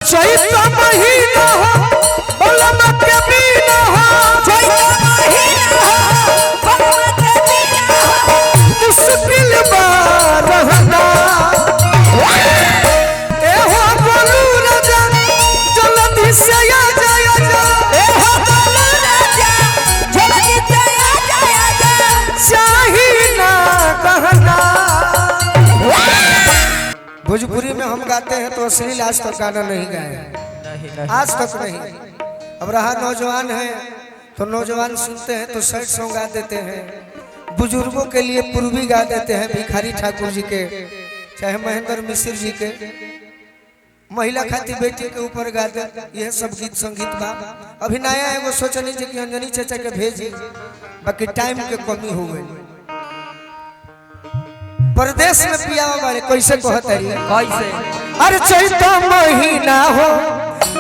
चैत महीना हो बलम के बिना हो, चैत महीना हो बलम के बिना हो, मुश्किल बा रहना ए हो बोलू राजा जल्दी से आ जा, ए हो बोलू राजा जल्दी से आ जा, चाही ना कहना। भोजपुरी में हम गाते हैं तो अश्लील आज तक गाना नहीं गाए, आज तक नहीं। अब रहा नौजवान है तो नौजवान सुनते हैं तो सैड सॉन्ग गा देते हैं, बुजुर्गों के लिए पूर्वी गा देते हैं, भिखारी ठाकुर जी के चाहे महेंद्र मिश्र जी के, महिला खाती बेटी के ऊपर गा दे, यह सब गीत संगीत बा। अभी नया एगो सोचनी कि अंजनी चाचा के भेजी, बाकी टाइम के कमी हो गई। परदेश में पिया वाले कैसे कहतरी कैसे, अरे चैत महीना हो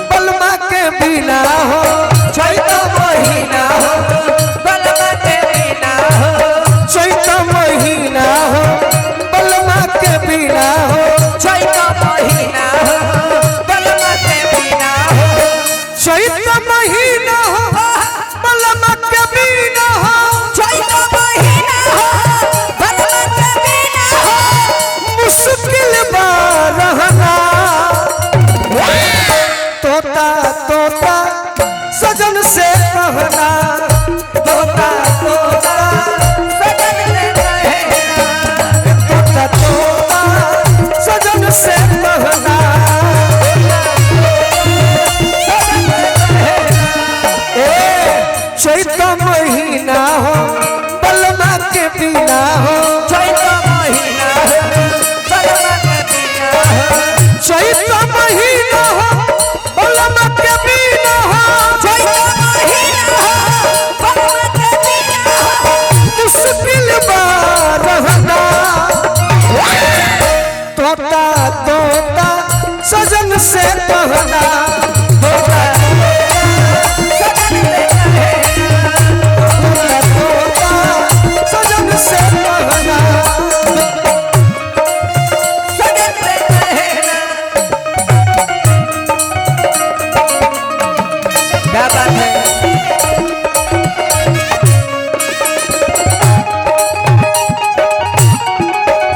बलमा के बिना हो, चैत महीना हो बलमा के बिना हो, चैत महीना हो बलमा के बिना हो, चैत महीना हो बलमा के बिना हो, चैत महीना हो बलमा के बिना हो, चैत महीना हो बलमा के बिना हो, मुश्किल बा रहना तोता तोता सजन से कहना, तोता तोता सजन से कहना, तोता तोता सजन से कहना, चैत महीना हो बलमा के बिना हो, चैत महीना हो बलमा के बिना हो, चैत महीना हो बलमा के बिना हो, चैत महीना हो बलमा के बिना हो, मुश्किल बा रहना तोता तोता सजन से कहना, तोता सजन से कहना, सजन से कहना। क्या बात है,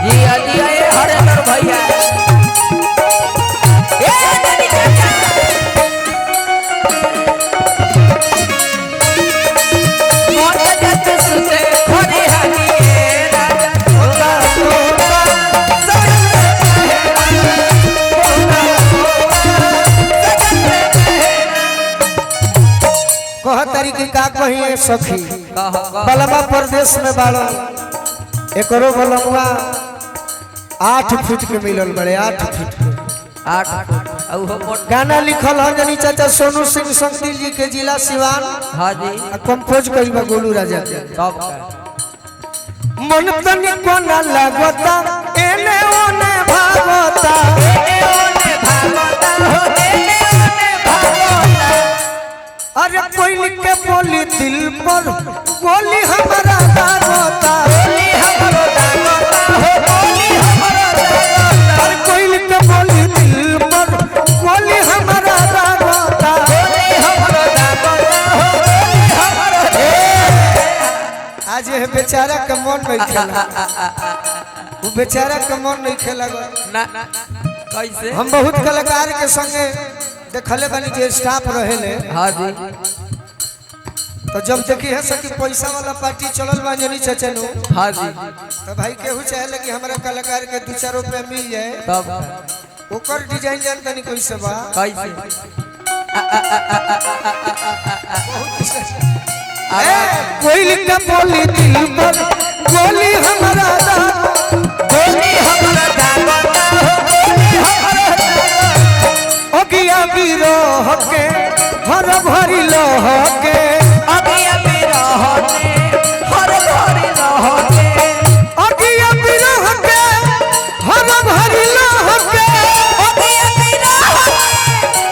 जी आजिए हरेंद्र भैया, तरीके का कहिए सखी बलमा प्रदेश में बाड़ो, एकरो बलमुआ 8 फीट के मिलल बड़े, 8 फीट के, 8 फीट। गाना लिखल अंजनी चाचा सोनू सिंह संगदिल जी के, जिला सिवान। हाँ जी, कंपोज कइल बा गोलू राजा के। मन तनी को ना लागता एने ओने भागता, एने ओने भागता हो, एने ओने भागता, अरे कोई के बोली दिल पर बोली हमारा दागोता, बोली हमारा दागोता हो, बोली हमारा दागोता, अरे कोई के बोली दिल पर बोली हमारा दागोता, बोली हमारा दागोता हो, बोली हमारा। आज ये बेचारा का मन नहीं खेला, वो बेचारा का मन नहीं खेला ना कैसे। हम बहुत कलाकार के संगे देखले बनी जे स्टाफ रहेले। हाँ जी, तो जब देखी है सकी पैसा वाला पार्टी चलल बा अंजनी चाचा नु। हाँ जी, तो भाई केहू चाहे कि हमारा कलाकार के 2-4 रुपया मिल जाए, तब ओकर डिजाइन जान तनी कैसे बा कैसे। कोई का बोली दिल पर बोली हमारा दा, बोली हमारा दागोता हो, बोली हमारा दागोता, ओगिया बिरह के हर भरी लह के, ओगिया बिरह के हर भरी लह के, ओगिया बिरह के हर भरी लह के, ओगिया बिरह के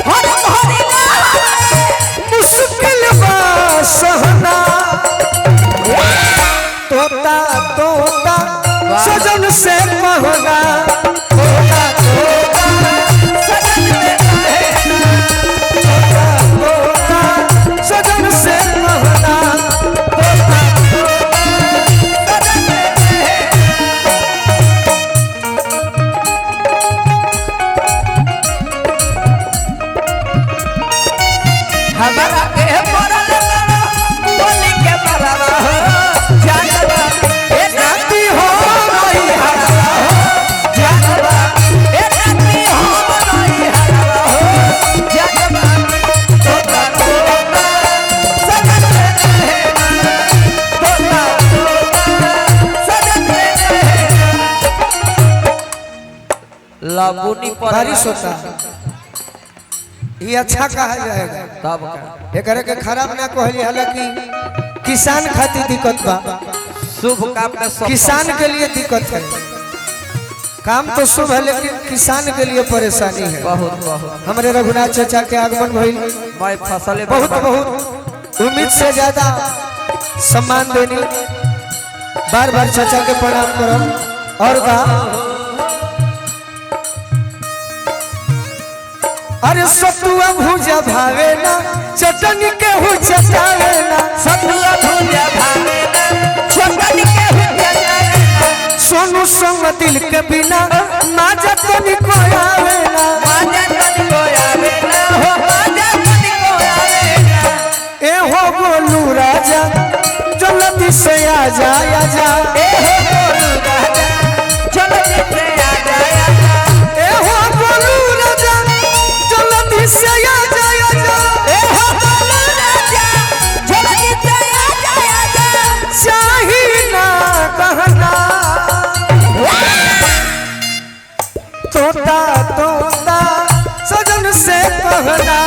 हर भरी लह के, मुश्किल बा सहना तोता तोता सजन से कहना, तोता तोता सजन से कहना। बुनी पर बारिश होता ये अच्छा कहा जाएगा। तब एकरे के खराब ना कहली, हालांकि किसान खातिर दिक्कत बा, शुभ काम में सब किसान के लिए दिक्कत है। काम तो शुभ है लेकिन किसान के लिए परेशानी है। बहुत बहुत हमारे रघुनाथ चाचा के आगमन भइल, मैं फसल बहुत बहुत उम्मीद से ज्यादा सम्मान देनी, बार बार चाचा के प्रणाम करो। और कहा अरे सतुआ भुजा भावे ना चटनी के हु चटावे ना, सतुआ भुजा भावे ना चटनी के हु चटावे ना, सोनू संग दिल के बिना माजा तनी को आवे ना, माजा तनी को आवे ना, हो माजा तनी को आवे ना। ए हो गोलू राजा जल्दी से आ जा, आ जा ए हो गोलू राजा जल्दी से आ जा, आ जा। ए हो गोलू राजा जल्दी से आ जा, आ जा। ए हो गोलू राजा जल्दी से आ जा, आ जा। चाही ना कहना तोता तोता सजन से कहना,